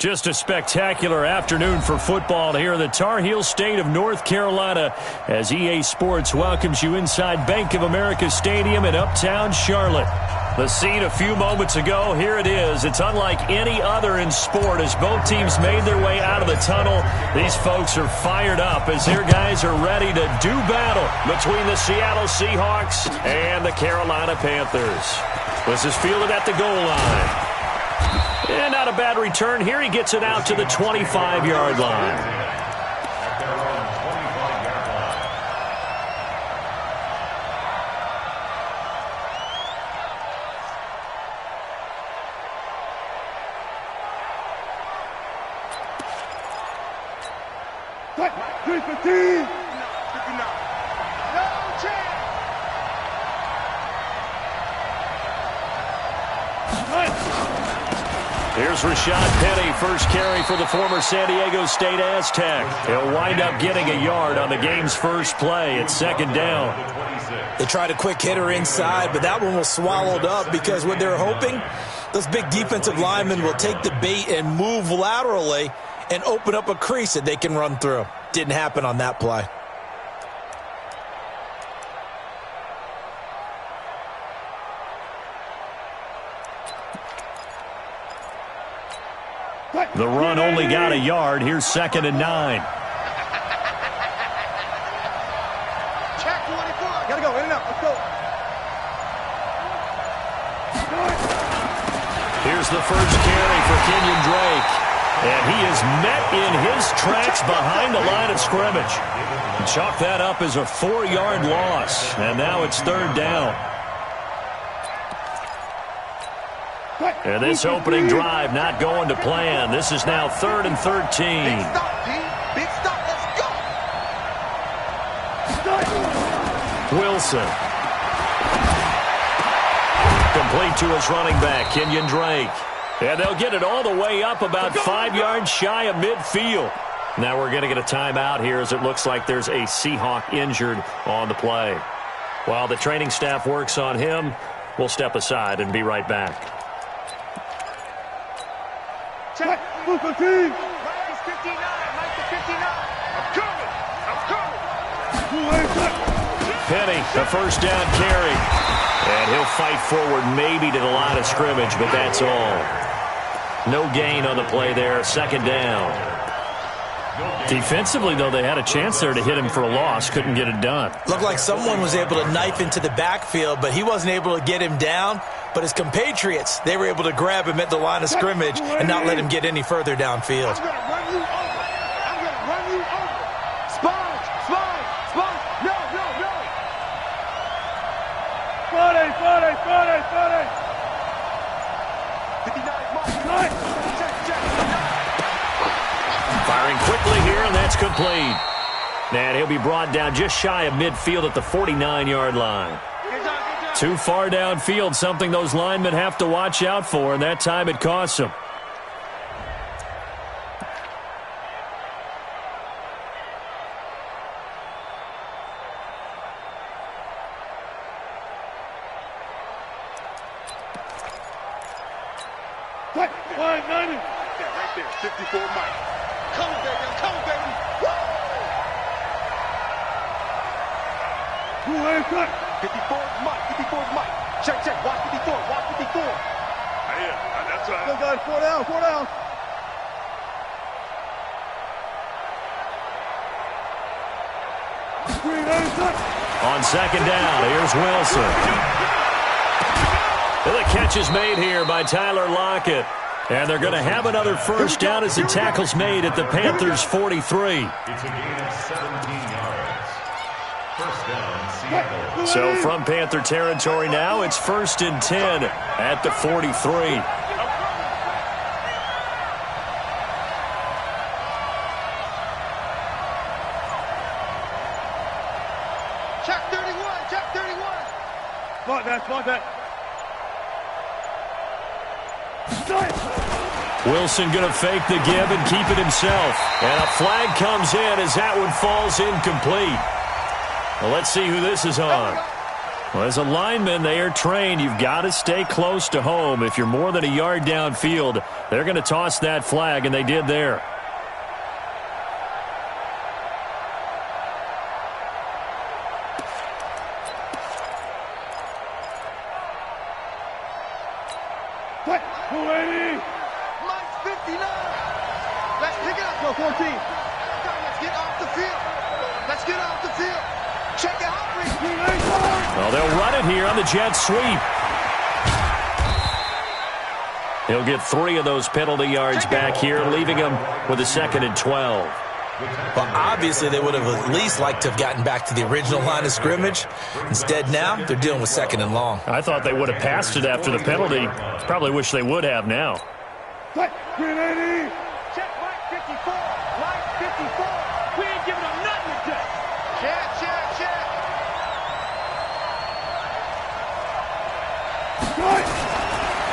Just a spectacular afternoon for football here in the Tar Heel state of North Carolina as EA Sports welcomes you inside Bank of America Stadium in Uptown Charlotte. The scene a few moments ago, here it is. It's unlike any other in sport as both teams made their way out of the tunnel. These folks are fired up as their guys are ready to do battle between the Seattle Seahawks and the Carolina Panthers. This is fielded at the goal line. And not a bad return here. He gets it out to the 25-yard line. Here's Rashad Penny, first carry for the former San Diego State Aztec. He'll wind up getting a yard on the game's first play. It's second down. They tried a quick hitter inside, but that one was swallowed up because what they're hoping, those big defensive linemen will take the bait and move laterally and open up a crease that they can run through. Didn't happen on that play. The run only got a yard. Here's 2nd and 9. Check 24. Gotta go. In and out. Let's go. Here's the first carry for Kenyon Drake. And he is met in his tracks behind the line of scrimmage. Chalk that up as a 4-yard loss. And now it's 3rd down. And this opening drive not going to plan. This is now 3rd and 13. Big stop, P. Big stop. Let's go. Wilson. Complete to his running back, Kenyon Drake. And they'll get it all the way up about 5 yards shy of midfield. Now we're going to get a timeout here as it looks like there's a Seahawk injured on the play. While the training staff works on him, we'll step aside and be right back. Check. Mike is 59. Mike to 59. I'm coming. Penny, the first down carry. And he'll fight forward maybe to the line of scrimmage, but that's all. No gain on the play there. 2nd down. Defensively, though, they had a chance there to hit him for a loss. Couldn't get it done. Looked like someone was able to knife into the backfield, but he wasn't able to get him down. But his compatriots, they were able to grab him at the line of scrimmage and not let him get any further downfield. I'm going to run you over. I'm going to run you over. Sponge. No. Spotty. 59, Mike. Check. Firing quickly here, and that's complete. And he'll be brought down just shy of midfield at the 49-yard line. Too far downfield, something those linemen have to watch out for, and that time it costs them. Right there, 54 Mike. Come on, baby. Woo! 54 Mike. Check. Watch 54. Yeah, that's right. Still got 4 down. On 2nd down, here's Wilson. The catch is made here by Tyler Lockett. And they're going to have another first down as the tackle's made at the Panthers' 43. It's a gain of 17 yards. First down, Seattle. So from Panther territory now, it's 1st and 10 at the 43. Check 31. Spot that. Wilson going to fake the give and keep it himself. And a flag comes in as that one falls incomplete. Well, let's see who this is on. Well, as a lineman, they are trained. You've got to stay close to home. If you're more than a yard downfield, they're going to toss that flag, and they did there. What? 280. Mike's 59. Let's pick it up. Go 14. Let's get off the field. Let's get off the field. Check it out. Well, they'll run it here on the jet sweep. He'll get 3 of those penalty yards back here, leaving him with a 2nd and 12. Well, obviously, they would have at least liked to have gotten back to the original line of scrimmage. Instead, now, they're dealing with 2nd and long. I thought they would have passed it after the penalty. Probably wish they would have now. What? 380. Check Mike 54. Mike 54. We ain't giving them nothing today. Check.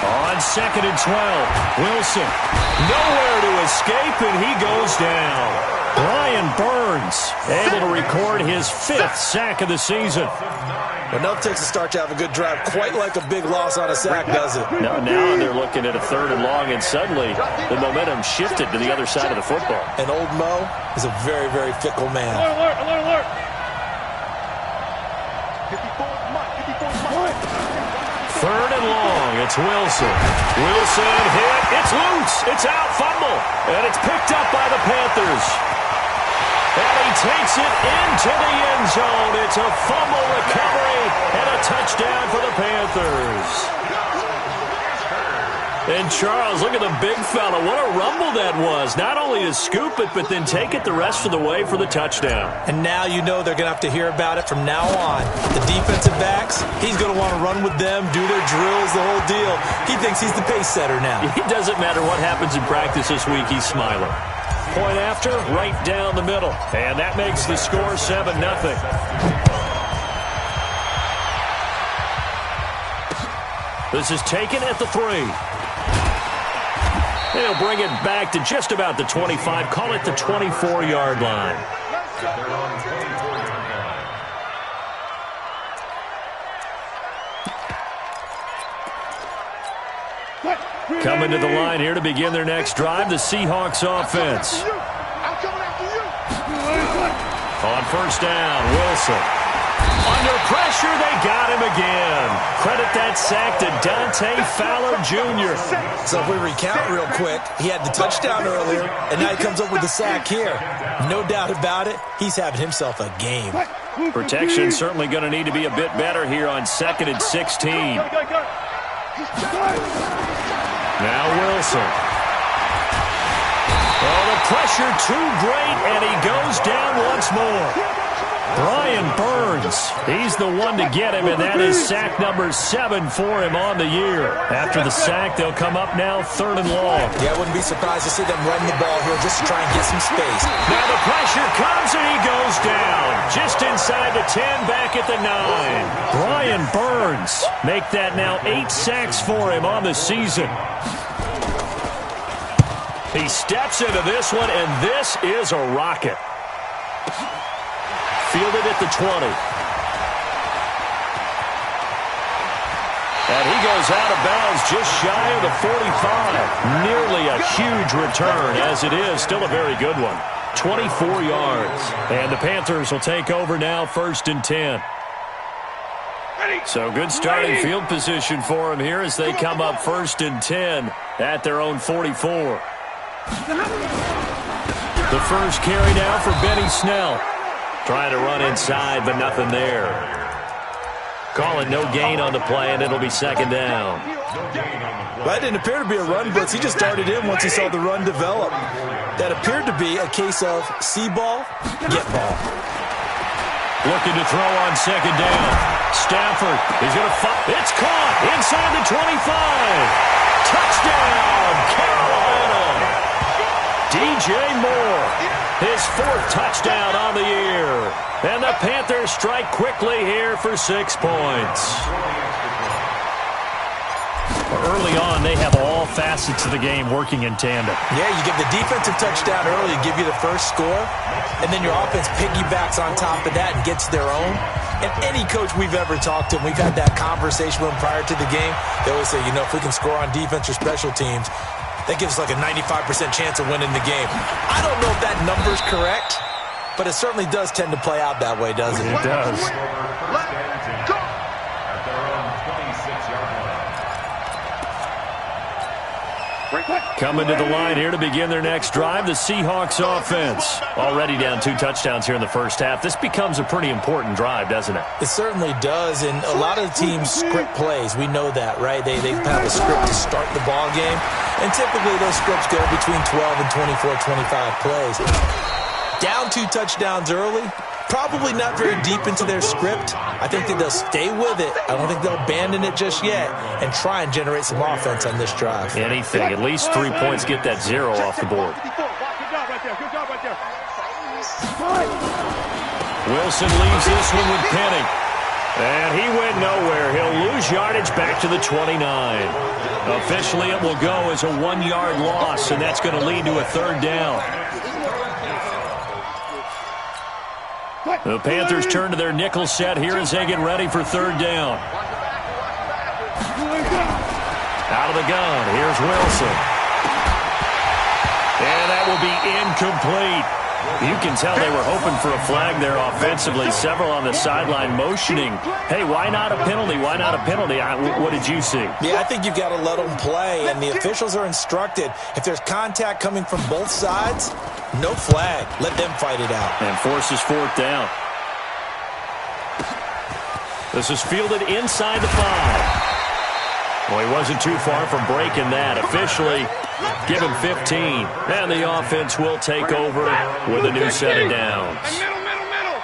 On 2nd and 12, Wilson nowhere to escape, and he goes down. Brian Burns able to record his 5th sack of the season. Enough takes a start to have a good drive, quite like a big loss on a sack, does it? Now they're looking at a 3rd and long, and suddenly the momentum shifted to the other side of the football. And old Mo is a very, very fickle man. Alert. 54 Mike. 3rd and long, it's Wilson. Wilson hit, it's loose, it's out, fumble, and it's picked up by the Panthers. And he takes it into the end zone. It's a fumble recovery and a touchdown for the Panthers. And Charles, look at the big fella. What a rumble that was. Not only to scoop it, but then take it the rest of the way for the touchdown. And now you know they're going to have to hear about it from now on. The defensive backs, he's going to want to run with them, do their drills, the whole deal. He thinks he's the pace setter now. It doesn't matter what happens in practice this week. He's smiling. Point after, right down the middle. And that makes the score 7-0. This is taken at the 3. They'll bring it back to just about the 25. Call it the 24-yard line. They're on 24-yard line. Coming to the line here to begin their next drive, the Seahawks offense. On 1st down, Wilson. Under pressure, they got him again. Credit that sack to Dante Fowler Jr. So if we recount real quick, he had the touchdown earlier, and now he comes up with the sack here. No doubt about it, he's having himself a game. Protection certainly going to need to be a bit better here on 2nd and 16. Now Wilson. Oh, the pressure too great, and he goes down once more. Brian Burns, he's the one to get him, and that is sack number 7 for him on the year. After the sack, they'll come up now 3rd and long. Yeah, I wouldn't be surprised to see them run the ball here just to try and get some space. Now the pressure comes, and he goes down. Just inside the 10, back at the 9. Brian Burns, make that now 8 sacks for him on the season. He steps into this one, and this is a rocket. Fielded at the 20. And he goes out of bounds just shy of the 45. Nearly a huge return, as it is. Still a very good one. 24 yards. And the Panthers will take over now, 1st and 10. So good starting field position for them here as they come up 1st and 10 at their own 44. The first carry now for Benny Snell. Trying to run inside, but nothing there. Calling no gain on the play, and it'll be 2nd down. That didn't appear to be a run blitz. He just darted in once he saw the run develop. That appeared to be a case of see ball, get ball. Looking to throw on 2nd down. Stafford is going to fight. It's caught inside the 25. Touchdown, Carolina. DJ Moore, his 4th touchdown on the year. And the Panthers strike quickly here for 6 points. Early on, they have all facets of the game working in tandem. Yeah, you give the defensive touchdown early, give you the first score, and then your offense piggybacks on top of that and gets their own. And any coach we've ever talked to, and we've had that conversation with them prior to the game, they always say, if we can score on defense or special teams, that gives us like a 95% chance of winning the game. I don't know if that number's correct, but it certainly does tend to play out that way, doesn't it? It does. Coming to the line here to begin their next drive, the Seahawks offense. Already down 2 touchdowns here in the first half. This becomes a pretty important drive, doesn't it? It certainly does, and a lot of the teams script plays. We know that, right? They have a script to start the ball game, and typically those scripts go between 12 and 24, 25 plays. Down 2 touchdowns early, probably not very deep into their script. I think that they'll stay with it. I don't think they'll abandon it just yet and try and generate some offense on this drive. Anything. At least 3 points, get that 0 off the board. Wilson leaves this one with Penning. And he went nowhere. He'll lose yardage back to the 29. Officially, it will go as a 1-yard loss, and that's going to lead to a 3rd down. The Panthers turn to their nickel set here as they get ready for 3rd down. Out of the gun, here's Wilson. And that will be incomplete. You can tell they were hoping for a flag there offensively. Several on the sideline motioning, hey, why not a penalty? Why not a penalty? What did you see? Yeah, I think you've got to let them play, and the officials are instructed. If there's contact coming from both sides, no flag. Let them fight it out. And forces 4th down. This is fielded inside the 5. Well, he wasn't too far from breaking that. Officially, give him 15. And the offense will take over with a new set of downs. Middle.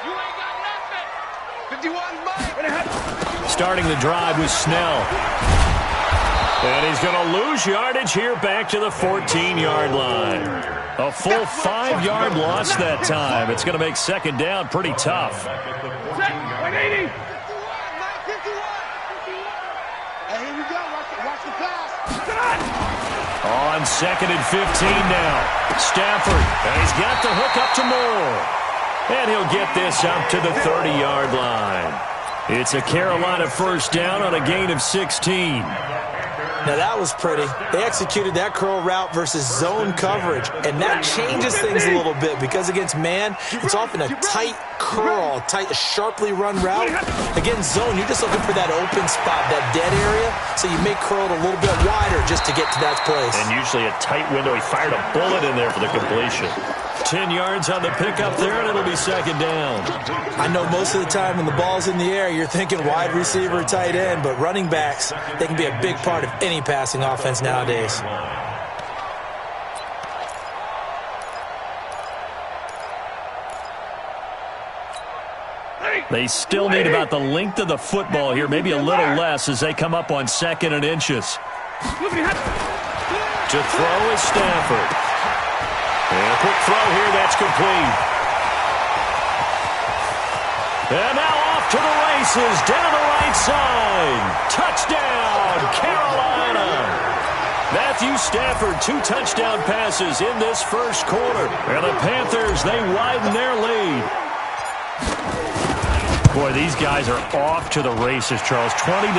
You ain't got nothing. 51 Starting the drive with Snell. And he's going to lose yardage here back to the 14-yard line. A full 5-yard loss that time. It's going to make 2nd down pretty tough. 180. Hey, here we go. Watch the pass. On 2nd and 15 now. Stafford, and he's got the hook up to Moore. And he'll get this up to the 30-yard line. It's a Carolina 1st down on a gain of 16. Now, that was pretty. They executed that curl route versus zone coverage, and that changes things a little bit because against man, it's often a tight curl, a sharply run route. Against zone, you're just looking for that open spot, that dead area, so you may curl it a little bit wider just to get to that place. And usually a tight window. He fired a bullet in there for the completion. 10 yards on the pickup there, and it'll be 2nd down. I know most of the time when the ball's in the air, you're thinking wide receiver, tight end, but running backs, they can be a big part of any passing offense nowadays. They still need about the length of the football here, maybe a little less as they come up on 2nd and inches. To throw is Stafford. And a quick throw here, that's complete. And now off to the races, down the right side. Touchdown, Carolina. Matthew Stafford, 2 touchdown passes in this first quarter. And the Panthers, they widen their lead. Boy, these guys are off to the races, Charles. 20-0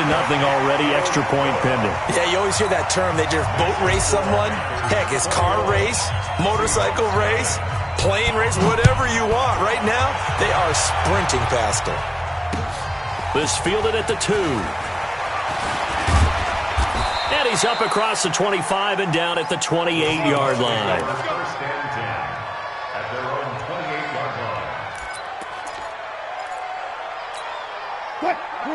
already, extra point pending. Yeah, you always hear that term. They just boat race someone. Heck, it's car race, motorcycle race, plane race, whatever you want. Right now, they are sprinting past it. This fielded at the 2. And he's up across the 25 and down at the 28-yard line. First and 10 at their own 28-yard line.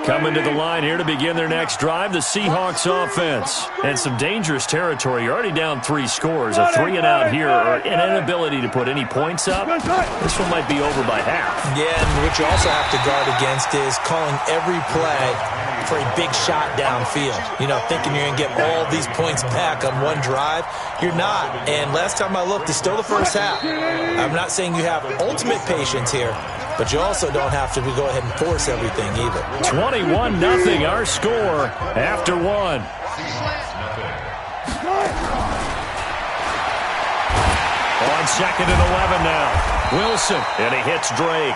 Coming to the line here to begin their next drive, the Seahawks offense. And some dangerous territory. You're already down 3 scores. A 3-and-out here, or an inability to put any points up. This one might be over by half. Yeah, and what you also have to guard against is calling every play for a big shot downfield. You know, thinking you're going to get all these points back on one drive. You're not. And last time I looked, it's still the first half. I'm not saying you have ultimate patience here, but you also don't have to go ahead and force everything either. 21-0 our score after 1. On 2nd and 11 now. Wilson, and he hits Drake.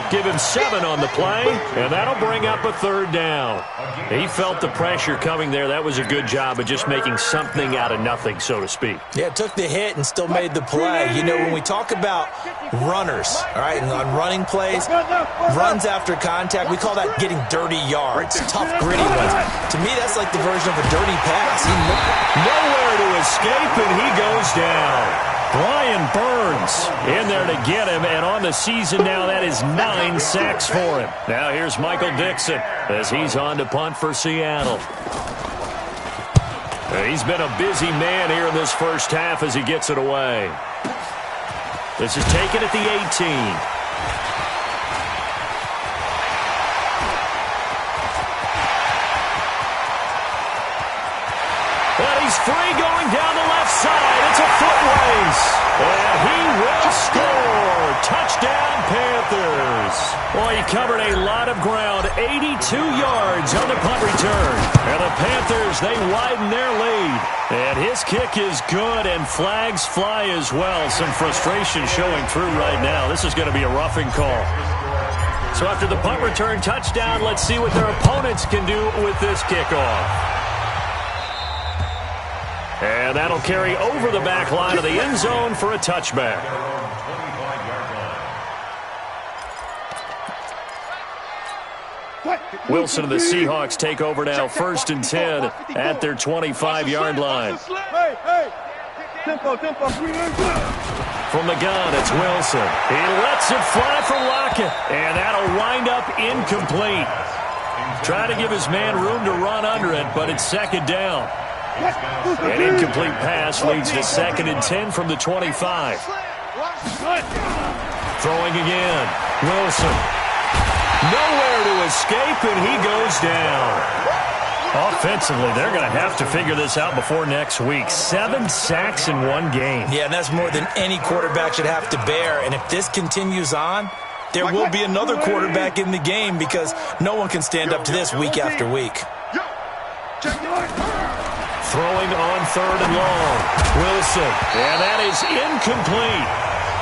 Give him 7 on the play, and that'll bring up a 3rd down. He felt the pressure coming there. That was a good job of just making something out of nothing, so to speak. Yeah, took the hit and still made the play. You know, when we talk about runners, all right, and on running plays, runs after contact, we call that getting dirty yards, tough, gritty ones. To me, that's like the version of a dirty pass. Nowhere to escape, and he goes down. Brian Burns in there to get him, and on the season now, that is 9 sacks for him. Now here's Michael Dixon as he's on to punt for Seattle. He's been a busy man here in this first half as he gets it away. This is taken at the 18. And he's free going down the left side. It's a foot race. And he will score. Touchdown, Panthers. Well, he covered a lot of ground. 82 yards on the punt return. And the Panthers, they widen their lead. And his kick is good, and flags fly as well. Some frustration showing through right now. This is going to be a roughing call. So after the punt return touchdown, let's see what their opponents can do with this kickoff. And that'll carry over the back line of the end zone for a touchback. Wilson and the Seahawks take over now, 1st and 10 at their 25-yard line. From the gun, it's Wilson. He lets it fly for Lockett, and that'll wind up incomplete. Trying to give his man room to run under it, but it's 2nd down. An incomplete pass leads to 2nd and 10 from the 25. Throwing again. Wilson. Nowhere to escape, and he goes down. Offensively, they're going to have to figure this out before next week. 7 sacks in one game. Yeah, and that's more than any quarterback should have to bear. And if this continues on, there will be another quarterback in the game because no one can stand up to this week after week. Throwing on 3rd and long. Wilson. And that is incomplete.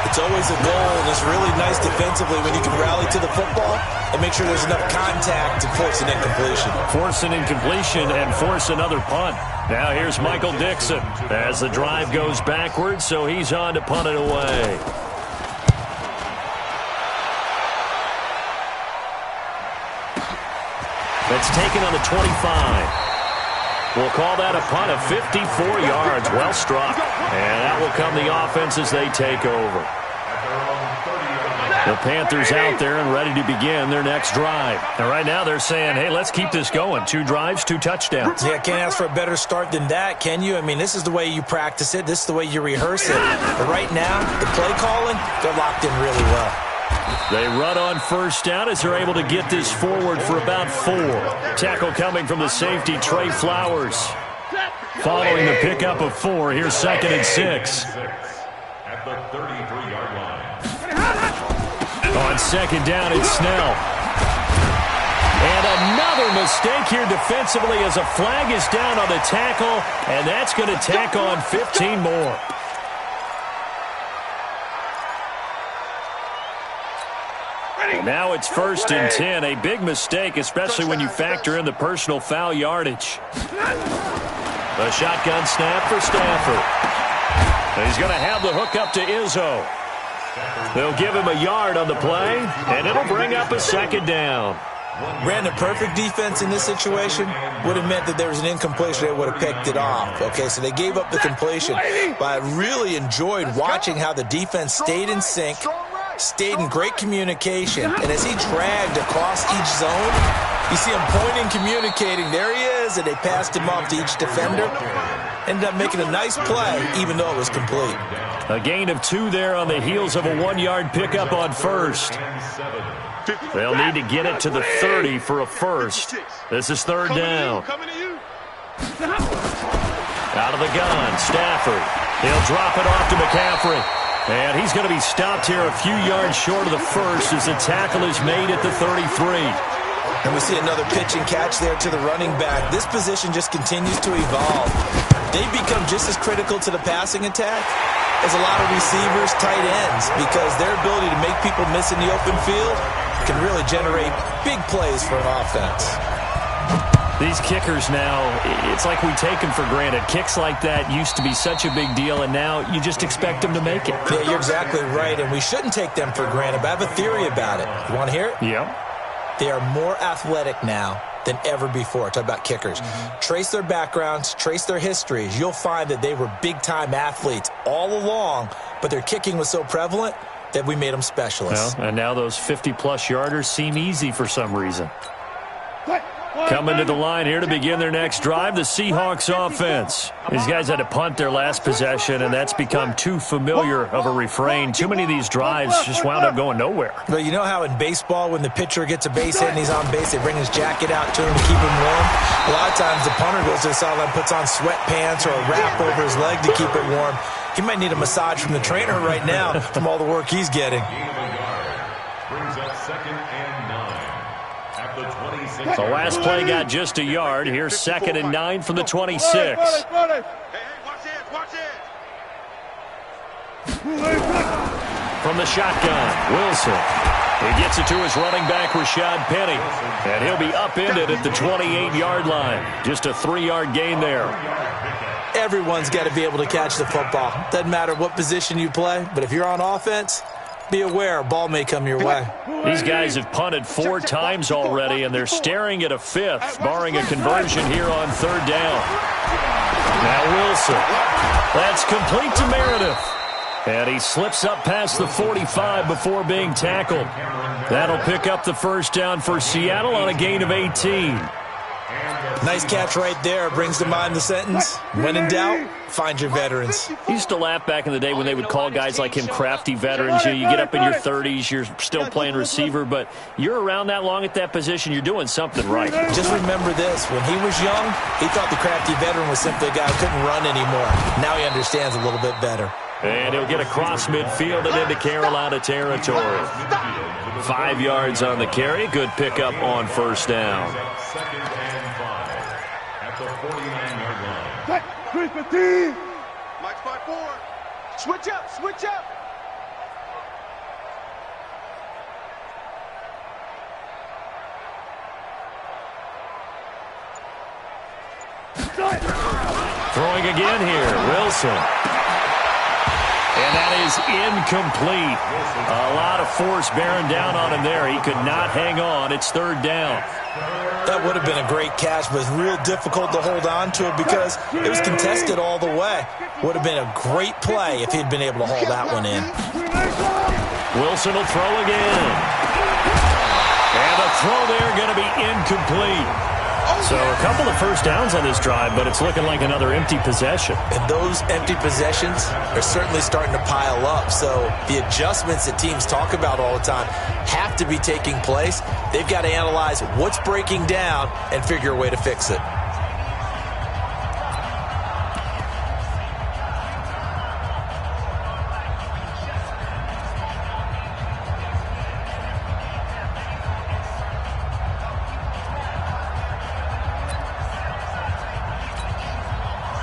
It's always a goal, and it's really nice defensively when you can rally to the football and make sure there's enough contact to force an incompletion. Force an incompletion and force another punt. Now here's Michael Dixon as the drive goes backwards, so he's on to punt it away. That's taken on the 25. We'll call that a punt of 54 yards. Well struck. And that will come the offense as they take over. The Panthers out there and ready to begin their next drive. And right now they're saying, hey, let's keep this going. 2 drives, 2 touchdowns. Yeah, can't ask for a better start than that, can you? I mean, this is the way you practice it. This is the way you rehearse it. But right now, the play calling, they're locked in really well. They run on 1st down as they're able to get this forward for about 4. Tackle coming from the safety, Trey Flowers. Following the pickup of 4, here's 2nd and 6. At the 33-yard line. On 2nd down, it's Snell. And another mistake here defensively as a flag is down on the tackle, and that's going to tack on 15 more. Now it's 1st and 10. A big mistake, especially when you factor in the personal foul yardage. A shotgun snap for Stafford. And he's going to have the hook up to Izzo. They'll give him a yard on the play, and it'll bring up a 2nd down. Ran a perfect defense in this situation would have meant that there was an incompletion. They would have picked it off. Okay, so they gave up the completion. But I really enjoyed watching how the defense stayed in sync, stayed in great communication, and as he dragged across each zone, you see him pointing, communicating. There he is, and they passed him off to each defender. Ended up making a nice play, even though it was complete. A gain of 2 there on the heels of a 1-yard pickup on 1st. They'll need to get it to the 30 for a 1st. This is 3rd down. Out of the gun, Stafford. He'll drop it off to McCaffrey. And he's going to be stopped here a few yards short of the 1st as the tackle is made at the 33. And we see another pitch and catch there to the running back. This position just continues to evolve. They become just as critical to the passing attack as a lot of receivers, tight ends, because their ability to make people miss in the open field can really generate big plays for an offense. These kickers now, it's like we take them for granted. Kicks like that used to be such a big deal, and now you just expect them to make it. Yeah, you're exactly right, and we shouldn't take them for granted, but I have a theory about it. You want to hear it? Yeah. They are more athletic now than ever before. Talk about kickers. Trace their backgrounds, trace their histories. You'll find that they were big-time athletes all along, but their kicking was so prevalent that we made them specialists. Well, and now those 50-plus yarders seem easy for some reason. Coming to the line here to begin their next drive, the Seahawks offense. These guys had to punt their last possession, and that's become too familiar of a refrain. Too many of these drives just wound up going nowhere. But you know how in baseball, when the pitcher gets a base hit and he's on base, they bring his jacket out to him to keep him warm? A lot of times the punter goes to the sideline, puts on sweatpants or a wrap over his leg to keep it warm. He might need a massage from the trainer right now from all the work he's getting. Brings up 2nd and 9. The last play got just a yard. Here's 2nd and 9 from the 26. Hey, watch it. From the shotgun, Wilson. He gets it to his running back, Rashad Penny. And he'll be upended at the 28-yard line. Just a 3-yard gain there. Everyone's got to be able to catch the football. Doesn't matter what position you play, but if you're on offense, be aware a ball may come your way. These guys have punted 4 times already, and they're staring at a 5th, barring a conversion here on 3rd down. Now Wilson. That's complete to Meredith. And he slips up past the 45 before being tackled. That'll pick up the first down for Seattle on a gain of 18. Nice catch right there. Brings to mind the sentence, when in doubt, find your veterans. I used to laugh back in the day when they would call guys like him crafty veterans. You get up in your 30s, you're still playing receiver, but you're around that long at that position, you're doing something right. Just remember this. When he was young, he thought the crafty veteran was simply a guy who couldn't run anymore. Now he understands a little bit better. And he'll get across midfield and into Carolina territory. 5 yards on the carry. Good pickup on first down. 2nd and 5 at the 49-yard line. 315. Mike's by 4. Switch up. Throwing again here, Wilson. And that is incomplete. A lot of force bearing down on him there. He could not hang on. It's 3rd down. That would have been a great catch, but it's real difficult to hold on to it because it was contested all the way. Would have been a great play if he'd been able to hold that one in. Wilson will throw again. And the throw there going to be incomplete. So a couple of first downs on this drive, but it's looking like another empty possession. And those empty possessions are certainly starting to pile up. So the adjustments that teams talk about all the time have to be taking place. They've got to analyze what's breaking down and figure a way to fix it.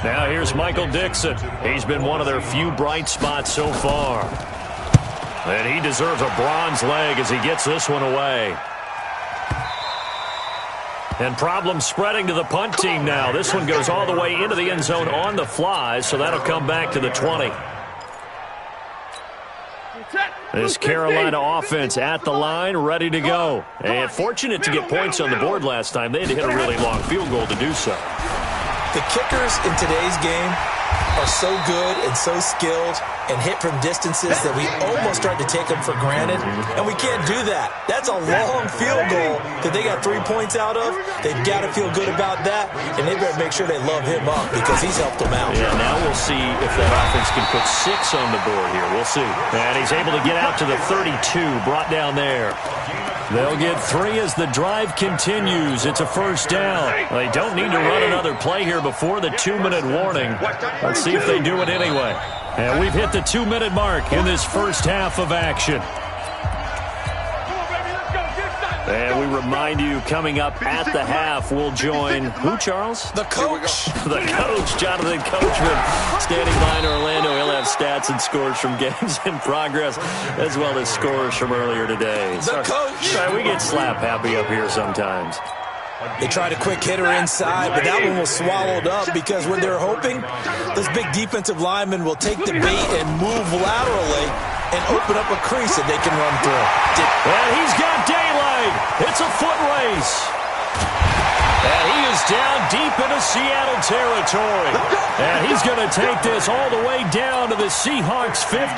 Now here's Michael Dixon. He's been one of their few bright spots so far. And he deserves a bronze leg as he gets this one away. And problems spreading to the punt team now. This one goes all the way into the end zone on the fly, so that'll come back to the 20. This Carolina offense at the line, ready to go. And fortunate to get points on the board last time. They had to hit a really long field goal to do so. The kickers in today's game are so good and so skilled and hit from distances that we almost start to take them for granted, and we can't do that. That's a long field goal that they got 3 points out of. They've got to feel good about that, and they better make sure they love him up because he's helped them out. Yeah, now we'll see if that offense can put 6 on the board here. We'll see. And he's able to get out to the 32, brought down there. They'll get 3 as the drive continues. It's a first down. They don't need to run another play here before the 2-minute warning. Let's see if they do it anyway. And we've hit the 2-minute mark in this first half of action. Come on, baby, let's go. Get excited. And we remind you, coming up at the half, we'll join who, Charles? The coach. The coach, Jonathan Coachman, standing by in Orlando. He'll have stats and scores from games in progress, as well as scores from earlier today. The coach. Sorry, we get slap happy up here sometimes. They tried a quick hitter inside, but that one was swallowed up because when they're hoping, those big defensive linemen will take the bait and move laterally and open up a crease that they can run through. And he's got daylight. It's a foot race. And he is down deep into Seattle territory. And he's going to take this all the way down to the Seahawks 15.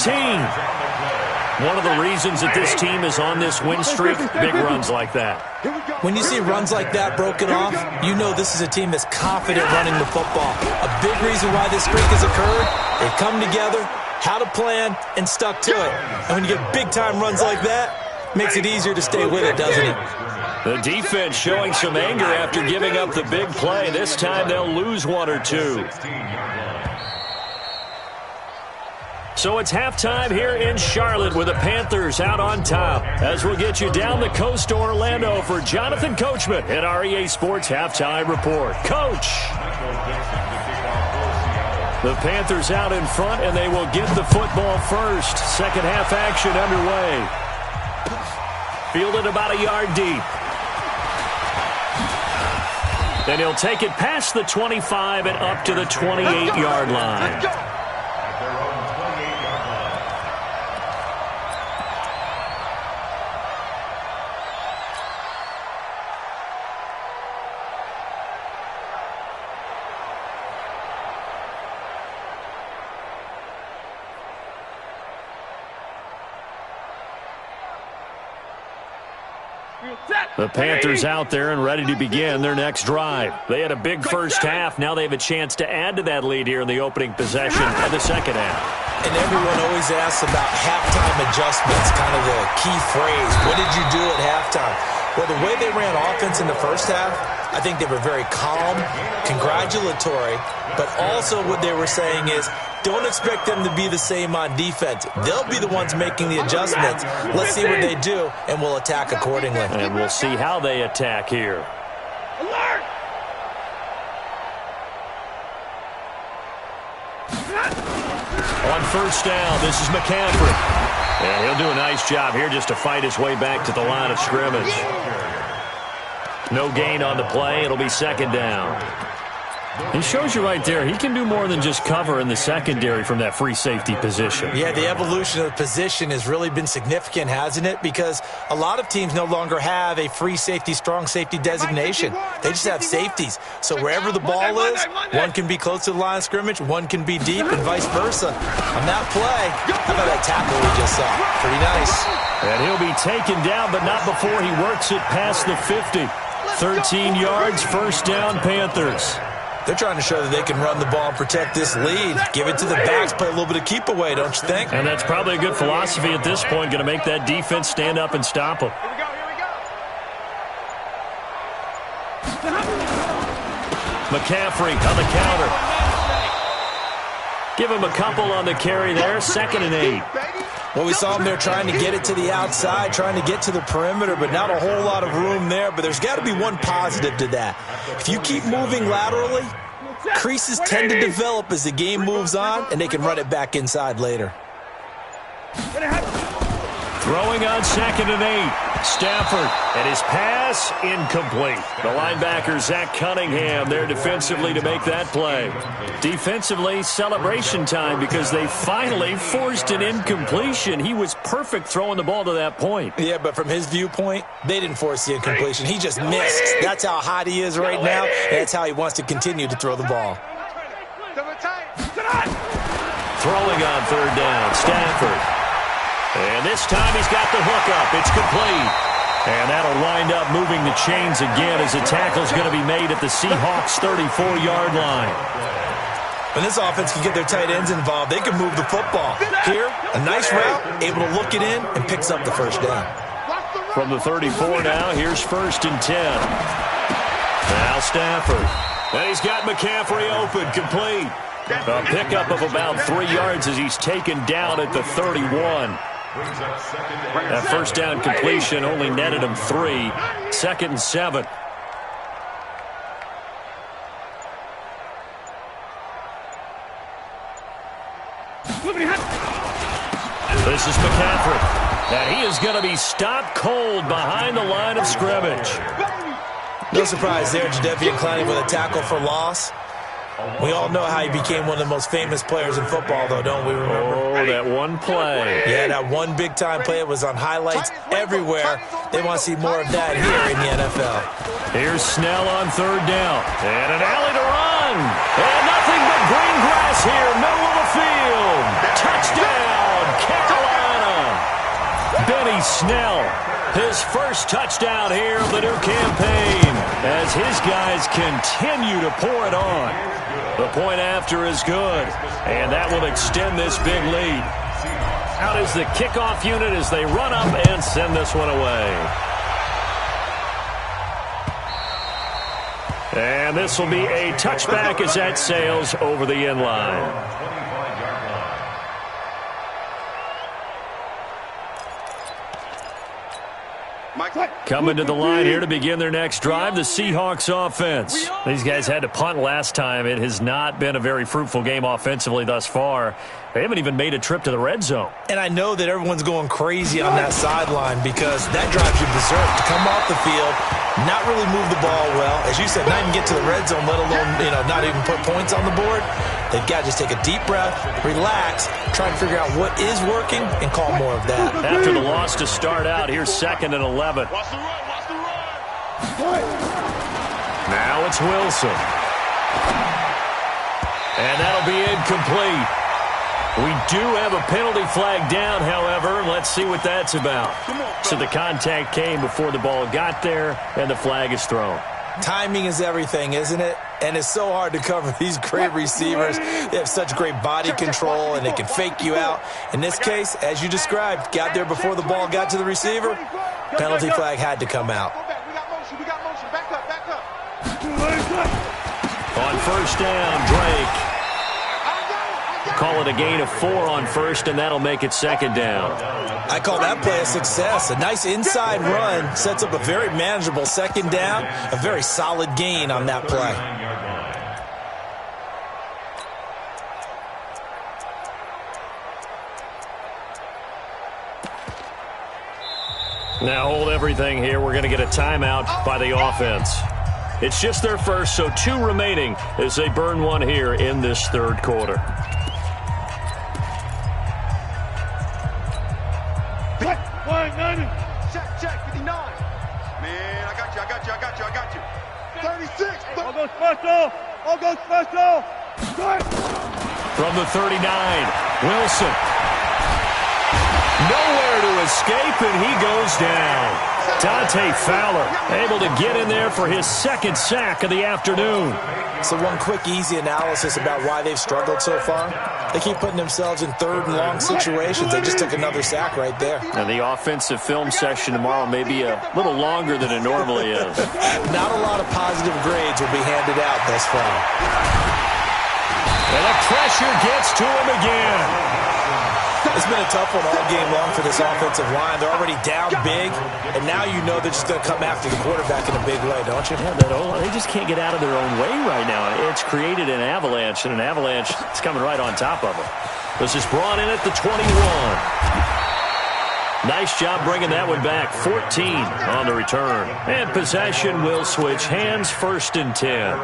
One of the reasons that this team is on this win streak, big runs like that. When you see runs like that broken off, you know this is a team that's confident running the football. A big reason why this streak has occurred, they've come together, had a plan, and stuck to it. And when you get big-time runs like that, makes it easier to stay with it, doesn't it? The defense showing some anger after giving up the big play. This time they'll lose one or two. So it's halftime here in Charlotte with the Panthers out on top. As we'll get you down the coast to Orlando for Jonathan Coachman at our EA Sports Halftime Report. Coach! The Panthers out in front, and they will get the football first. Second half action underway. Fielded about a yard deep. Then he'll take it past the 25 and up to the 28-yard line. The Panthers out there and ready to begin their next drive. They had a big first half. Now they have a chance to add to that lead here in the opening possession of the second half. And everyone always asks about halftime adjustments, kind of the key phrase. What did you do at halftime? Well, the way they ran offense in the first half, I think they were very calm, congratulatory, but also what they were saying is, don't expect them to be the same on defense. They'll be the ones making the adjustments. Let's see what they do, and we'll attack accordingly. And we'll see how they attack here. Alert! On first down, this is McCaffrey. And he'll do a nice job here just to fight his way back to the line of scrimmage. No gain on the play. It'll be second down. He shows you right there, he can do more than just cover in the secondary from that free safety position. Yeah, the evolution of the position has really been significant, hasn't it? Because a lot of teams no longer have a free safety, strong safety designation. They just have safeties. So wherever the ball is, one can be close to the line of scrimmage, one can be deep, and vice versa. On that play, how about that tackle we just saw? Pretty nice. And he'll be taken down, but not before he works it past the 50. 13 yards, first down, Panthers. They're trying to show that they can run the ball and protect this lead. Give it to the backs, play a little bit of keep away, don't you think? And that's probably a good philosophy at this point, going to make that defense stand up and stop them. Here we go. McCaffrey on the counter. Give him a couple on the carry there, 2nd and 8. Well, we saw him there trying to get it to the outside, trying to get to the perimeter, but not a whole lot of room there. But there's got to be one positive to that. If you keep moving laterally, creases tend to develop as the game moves on, and they can run it back inside later. Throwing on 2nd and 8. Stafford, and his pass incomplete. The linebacker, Zach Cunningham, there defensively to make that play. Defensively, celebration time because they finally forced an incompletion. He was perfect throwing the ball to that point. Yeah, but from his viewpoint, they didn't force the incompletion. He just missed. That's how hot he is right now, and that's how he wants to continue to throw the ball. Throwing on 3rd down, Stafford. And this time he's got the hook up. It's complete. And that'll wind up moving the chains again as the tackle's going to be made at the Seahawks' 34-yard line. When this offense can get their tight ends involved, they can move the football. Here, a nice route, able to look it in, and picks up the first down. From the 34 now, here's 1st and 10. Now Stafford. And he's got McCaffrey open, complete. A pickup of about 3 yards as he's taken down at the 31. Brings up second and That first down completion only netted him 3. 2nd and 7. This is McCaffrey. And he is going to be stopped cold behind the line of scrimmage. No surprise there, Jadeveon Clowney with a tackle for loss. We all know how he became one of the most famous players in football, though, don't we remember? Oh, that one play. Yeah, that one big-time play. It was on highlights everywhere. They want to see more of that here in the NFL. Here's Snell on 3rd down. And an alley to run. And nothing but green grass here, middle of the field. Touchdown, Carolina. Benny Snell, his first touchdown here of the new campaign, as his guys continue to pour it on. The point after is good, and that will extend this big lead. Out is the kickoff unit as they run up and send this one away. And this will be a touchback as that sails over the end line. Coming to the line here to begin their next drive, the Seahawks offense. These guys had to punt last time. It has not been a very fruitful game offensively thus far. They haven't even made a trip to the red zone. And I know that everyone's going crazy on that sideline because that drives you berserk. To come off the field, not really move the ball well. As you said, not even get to the red zone, let alone, not even put points on the board. They've got to just take a deep breath, relax, try and figure out what is working, and call more of that. After the loss to start out, here's 2nd and 11. Now it's Wilson. And that'll be incomplete. We do have a penalty flag down, however. Let's see what that's about. So the contact came before the ball got there, and the flag is thrown. Timing is everything, isn't it? And it's so hard to cover these great receivers. They have such great body control, and they can fake you out. In this case, as you described, got there before the ball got to the receiver. Penalty flag had to come out. On 1st down, Drake. Call it a gain of 4 on 1st, and that'll make it 2nd down. I call that play a success. A nice inside run sets up a very manageable 2nd down. A very solid gain on that play. Now hold everything here. We're going to get a timeout by the offense. It's just their first, so 2 remaining as they burn one here in this 3rd quarter. Check, 59. Man, I got you. 36. I'll go special. From the 39, Wilson. Nowhere to escape, and he goes down. Dante Fowler able to get in there for his 2nd sack of the afternoon. So one quick, easy analysis about why they've struggled so far. They keep putting themselves in 3rd and long situations. They just took another sack right there. And the offensive film session tomorrow may be a little longer than it normally is. Not a lot of positive grades will be handed out thus far. And the pressure gets to him again. It's been a tough one all game long for this offensive line. They're already down big, and now you know they're just going to come after the quarterback in a big way, don't you? Yeah, they just can't get out of their own way right now. It's created an avalanche, and an avalanche is coming right on top of them. This is brought in at the 21. Nice job bringing that one back. 14 on the return. And possession will switch hands, 1st and 10.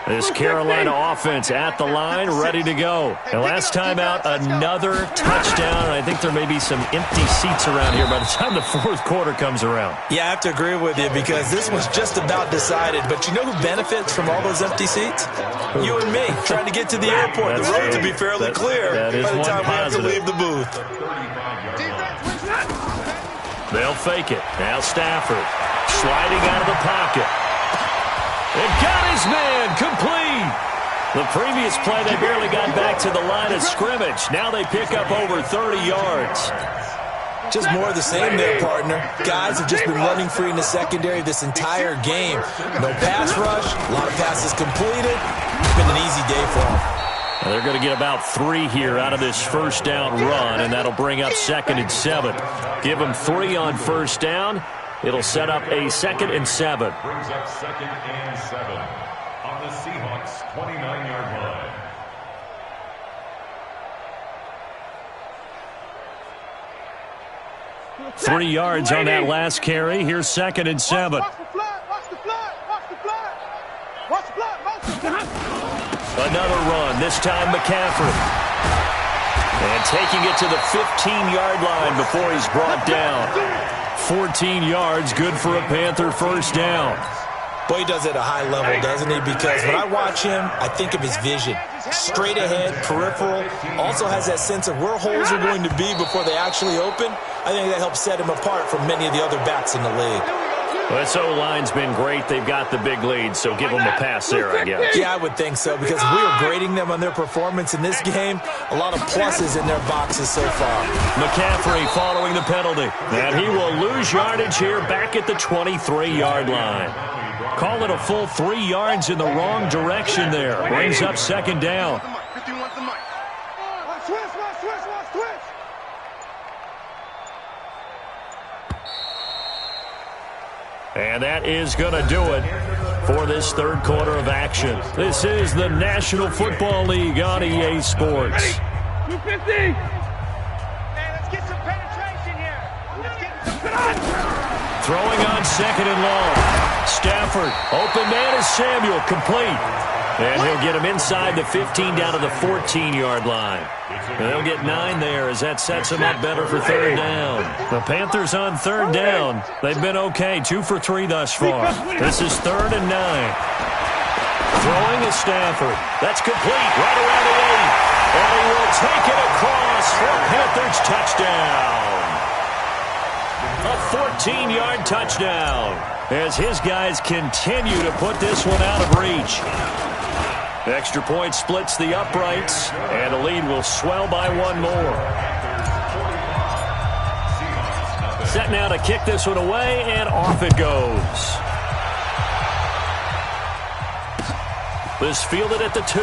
This Carolina offense at the line, ready to go. And last time out, another touchdown. And I think there may be some empty seats around here by the time the 4th quarter comes around. Yeah, I have to agree with you because this was just about decided. But you know who benefits from all those empty seats? You and me, trying to get to the airport. The roads will be fairly clear by the time we have to leave the booth. They'll fake it. Now Stafford sliding out of the pocket. It got his man complete. The previous play, they barely got back to the line of scrimmage. Now they pick up over 30 yards. Just more of the same there, partner. Guys have just been running free in the secondary this entire game. No pass rush, a lot of passes completed. It's been an easy day for them. They're going to get about 3 here out of this first down run, and that'll bring up 2nd and 7. Give them 3 on first down. It'll set up a 2nd and 7. Brings up 2nd and 7 on the Seahawks 29-yard line. 3 yards on that last carry. Here's 2nd and 7. Watch the flag, watch the flag, watch the flag. Watch the flag, watch the flag. Another run, this time McCaffrey. And taking it to the 15-yard line before he's brought down. 14 yards, good for a Panther first down. Boy, he does it at a high level, doesn't he? Because when I watch him, I think of his vision. Straight ahead, peripheral. Also has that sense of where holes are going to be before they actually open. I think that helps set him apart from many of the other backs in the league. Well, this O-line's been great. They've got the big lead, so give them a pass there, I guess. Yeah, I would think so, because we are grading them on their performance in this game. A lot of pluses in their boxes so far. McCaffrey following the penalty. And he will lose yardage here back at the 23-yard line. Call it a full 3 yards in the wrong direction there. Brings up 2nd down. And that is going to do it for this 3rd quarter of action. This is the National Football League on EA Sports. 250. Hey, let's get some penetration here. Let's get some Throwing on 2nd and long. Stafford, open man is Samuel, complete. And he'll get him inside the 15 down to the 14-yard line. And they'll get 9 there as that sets him up better for 3rd down. The Panthers on 3rd down. They've been okay, 2 for 3 thus far. This is 3rd and 9. Throwing is Stafford. That's complete right around the 8. And he will take it across for a Panthers touchdown. A 14-yard touchdown as his guys continue to put this one out of reach. Extra point splits the uprights, and the lead will swell by 1 more. Set now to kick this one away, and off it goes. This fielded at the 2.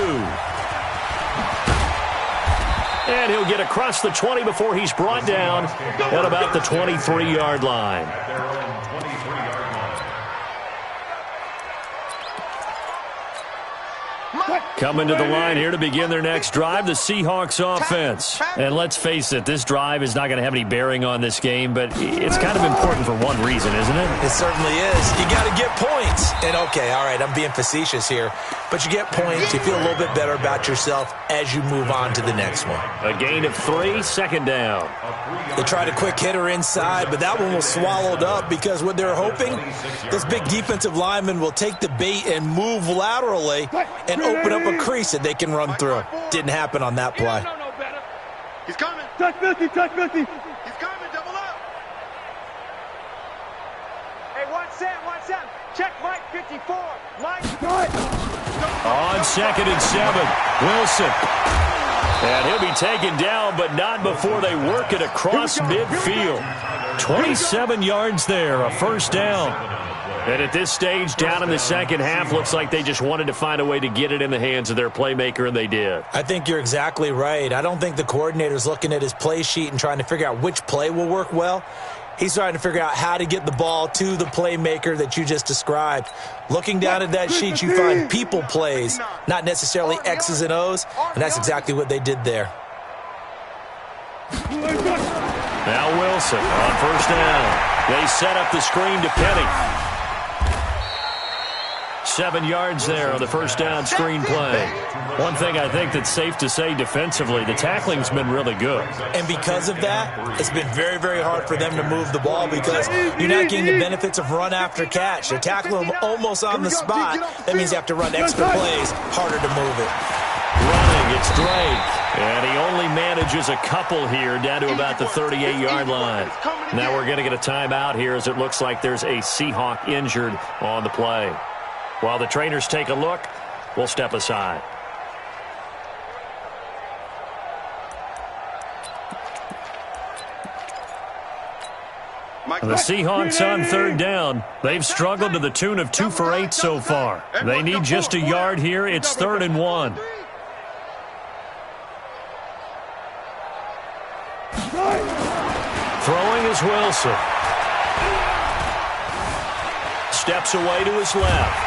And he'll get across the 20 before he's brought down at about the 23-yard line. Coming to the line here to begin their next drive, the Seahawks offense. And let's face it, this drive is not going to have any bearing on this game, but it's kind of important for one reason, isn't it? It certainly is. You got to get points. And okay, all right, I'm being facetious here, but you get points, you feel a little bit better about yourself as you move on to the next one. A gain of 3, 2nd down. They tried a quick hitter inside, but that one was swallowed up because what they're hoping, this big defensive lineman will take the bait and move laterally and open up a crease that they can run through. Didn't happen on that play. He's coming. Touch 50, touch 50. He's coming, double up. Hey, watch Sam. Check Mike 54. Mike. On 2nd and 7, Wilson. And he'll be taken down, but not before they work it across midfield. 27 yards there, a first down. And at this stage, down in the second half, looks like they just wanted to find a way to get it in the hands of their playmaker, and they did. I think you're exactly right. I don't think the coordinator's looking at his play sheet and trying to figure out which play will work well. He's trying to figure out how to get the ball to the playmaker that you just described. Looking down at that sheet, you find people plays, not necessarily X's and O's, and that's exactly what they did there. Now Wilson on first down. They set up the screen to Penny. 7 yards there on the first down screen play. One thing I think that's safe to say defensively, the tackling's been really good. And because of that, it's been very, very hard for them to move the ball because you're not getting the benefits of run after catch. They're tackling them almost on the spot. That means you have to run extra plays, harder to move it. Running, it's Drake. And he only manages a couple here down to about the 38-yard line. Now we're going to get a timeout here as it looks like there's a Seahawk injured on the play. While the trainers take a look, we'll step aside. The Seahawks on third down. They've struggled to the tune of 2 for 8 so far. They need just a yard here. It's 3rd and 1. Throwing is Wilson. Steps away to his left.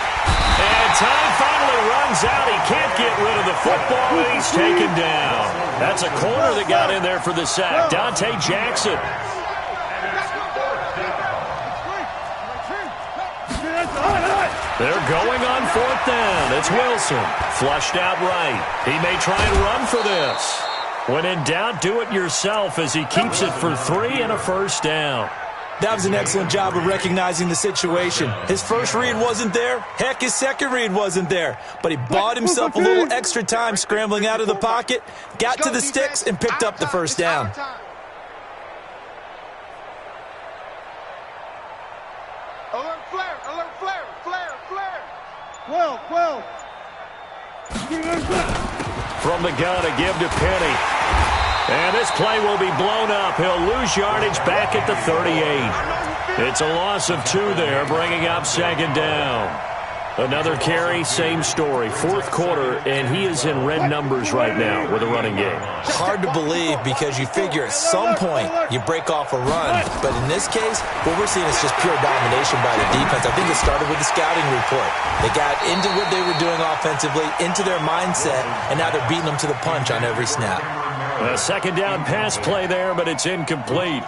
And time finally runs out. He can't get rid of the football, and he's taken down. That's a corner that got in there for the sack. Dante Jackson. They're going on 4th down. It's Wilson. Flushed out right. He may try and run for this. When in doubt, do it yourself as he keeps it for 3 and a first down. That was an excellent job of recognizing the situation. His first read wasn't there. Heck, his second read wasn't there. But he bought himself a little extra time scrambling out of the pocket, got to the sticks, and picked up the first down. Alert flare, alert flare, flare, flare. 12. From the gun, a give to Penny. And this play will be blown up. He'll lose yardage back at the 38. It's a loss of 2 there, bringing up 2nd down. Another carry, same story. 4th quarter, and he is in red numbers right now with a running game. Hard to believe because you figure at some point you break off a run. But in this case, what we're seeing is just pure domination by the defense. I think it started with the scouting report. They got into what they were doing offensively, into their mindset, and now they're beating them to the punch on every snap. A 2nd down pass play there, but it's incomplete.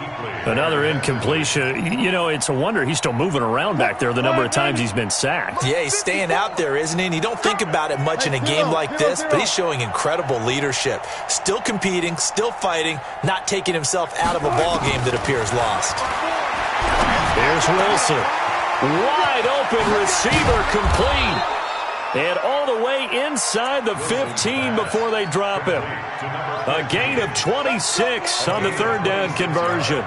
Another incompletion. You know, it's a wonder he's still moving around back there the number of times he's been sacked. Yeah, he's staying out there, isn't he? And you don't think about it much in a game like this, but he's showing incredible leadership. Still competing, still fighting, not taking himself out of a ball game that appears lost. Here's Wilson. Wide open receiver complete. And all the way inside the 15 before they drop him. A gain of 26 on the 3rd down conversion.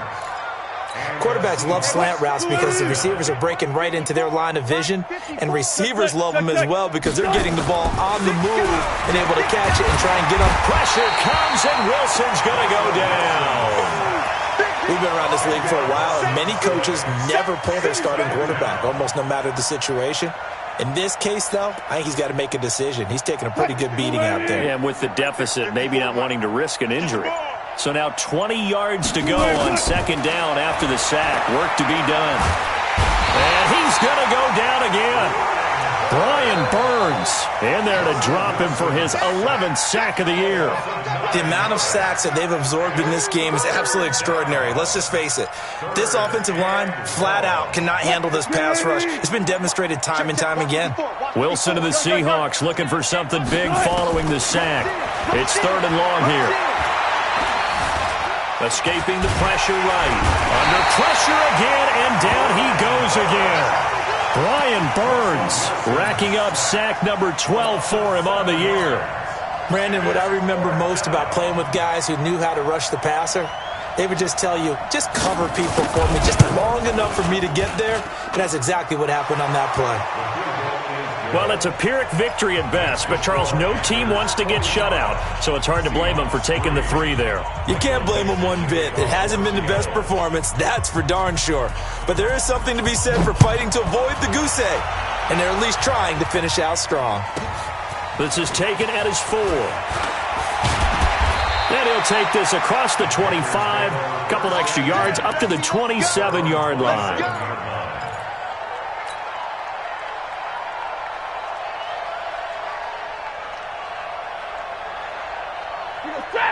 Quarterbacks love slant routes because the receivers are breaking right into their line of vision, and receivers love them as well because they're getting the ball on the move and able to catch it and try and get up. Pressure comes, and Wilson's going to go down. We've been around this league for a while, and many coaches never pull their starting quarterback, almost no matter the situation. In this case, though, I think he's got to make a decision. He's taking a pretty good beating out there. And with the deficit, maybe not wanting to risk an injury. So now 20 yards to go on 2nd down after the sack. Work to be done. And he's going to go down again. Brian Burns in there to drop him for his 11th sack of the year. The amount of sacks that they've absorbed in this game is absolutely extraordinary. Let's just face it. This offensive line, flat out, cannot handle this pass rush. It's been demonstrated time and time again. Wilson to the Seahawks looking for something big following the sack. It's 3rd and long here. Escaping the pressure right. Under pressure again, and down he goes again. Brian Burns racking up sack number 12 for him on the year. Brandon, what I remember most about playing with guys who knew how to rush the passer, they would just tell you, just cover people for me just long enough for me to get there. And that's exactly what happened on that play. Well, it's a Pyrrhic victory at best, but, Charles, no team wants to get shut out, so it's hard to blame them for taking the 3 there. You can't blame them one bit. It hasn't been the best performance, that's for darn sure. But there is something to be said for fighting to avoid the goose egg, and they're at least trying to finish out strong. This is taken at his 4. Then he'll take this across the 25, a couple extra yards, up to the 27-yard line.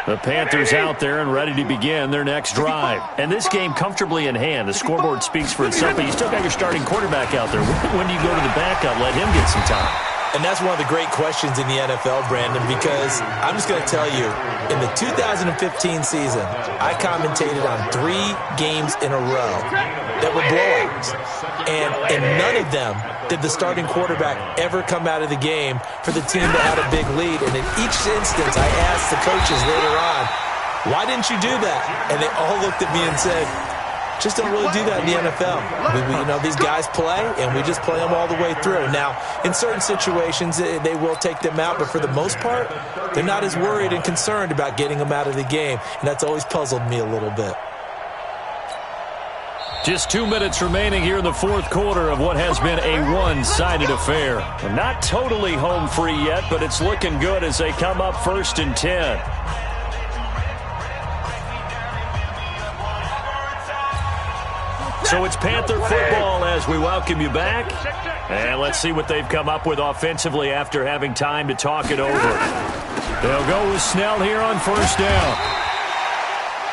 The Panthers out there and ready to begin their next drive. And this game comfortably in hand. The scoreboard speaks for itself, but you still got your starting quarterback out there. When do you go to the backup? Let him get some time. And that's one of the great questions in the NFL, Brandon, because I'm just going to tell you, in the 2015 season, I commentated on 3 games in a row that were blowouts. And in none of them did the starting quarterback ever come out of the game for the team that had a big lead. And in each instance, I asked the coaches later on, why didn't you do that? And they all looked at me and said, just don't really do that in the NFL. These guys play, and we just play them all the way through. Now, in certain situations, they will take them out, but for the most part, they're not as worried and concerned about getting them out of the game, and that's always puzzled me a little bit. Just 2 minutes remaining here in the 4th quarter of what has been a one-sided affair. Not totally home free yet, but it's looking good as they come up 1st and 10. So it's Panther football as we welcome you back. And let's see what they've come up with offensively after having time to talk it over. They'll go with Snell here on first down.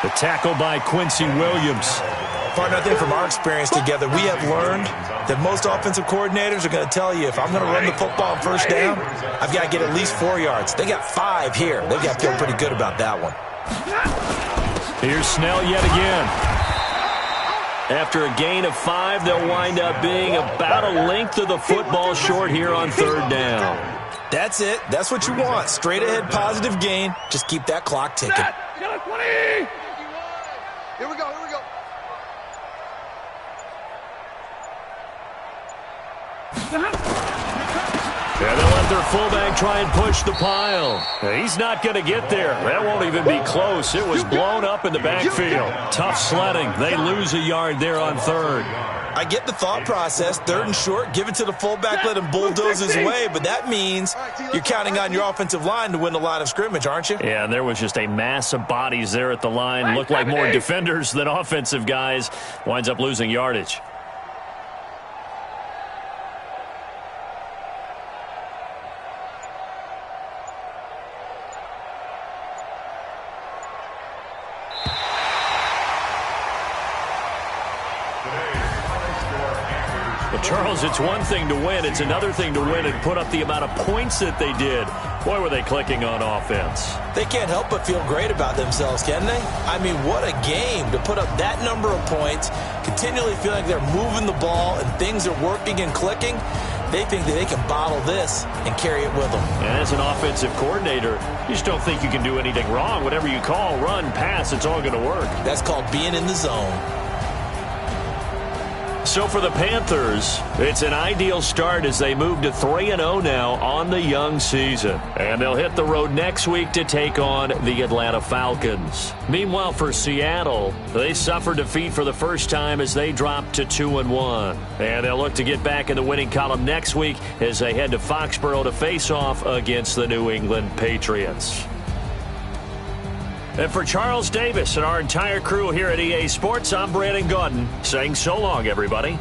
The tackle by Quincy Williams. Partner, I think from our experience together, we have learned that most offensive coordinators are going to tell you, if I'm going to run the football on first down, I've got to get at least 4 yards. They got 5 here. They've got to feel pretty good about that one. Here's Snell yet again. After a gain of 5, they'll wind up being about a length of the football short here on third down. That's it. That's what you want. Straight ahead, positive gain. Just keep that clock ticking. Here we go, here we go. And they'll let their fullback try and push the pile. He's not going to get there. That won't even be close. It was blown up in the backfield. Tough sledding. They lose a yard there on third. I get the thought process. Third and short, give it to the fullback, let him bulldoze his way. But that means you're counting on your offensive line to win the line of scrimmage, aren't you? Yeah, and there was just a mass of bodies there at the line. Looked like more defenders than offensive guys. Winds up losing yardage. Charles, it's one thing to win. It's another thing to win and put up the amount of points that they did. Boy, were they clicking on offense. They can't help but feel great about themselves, can they? I mean, what a game to put up that number of points, continually feel like they're moving the ball and things are working and clicking. They think that they can bottle this and carry it with them. And as an offensive coordinator, you just don't think you can do anything wrong. Whatever you call, run, pass, it's all going to work. That's called being in the zone. So for the Panthers, it's an ideal start as they move to 3-0 now on the young season. And they'll hit the road next week to take on the Atlanta Falcons. Meanwhile, for Seattle, they suffered defeat for the first time as they dropped to 2-1. And they'll look to get back in the winning column next week as they head to Foxborough to face off against the New England Patriots. And for Charles Davis and our entire crew here at EA Sports, I'm Brandon Gaudin saying so long, everybody.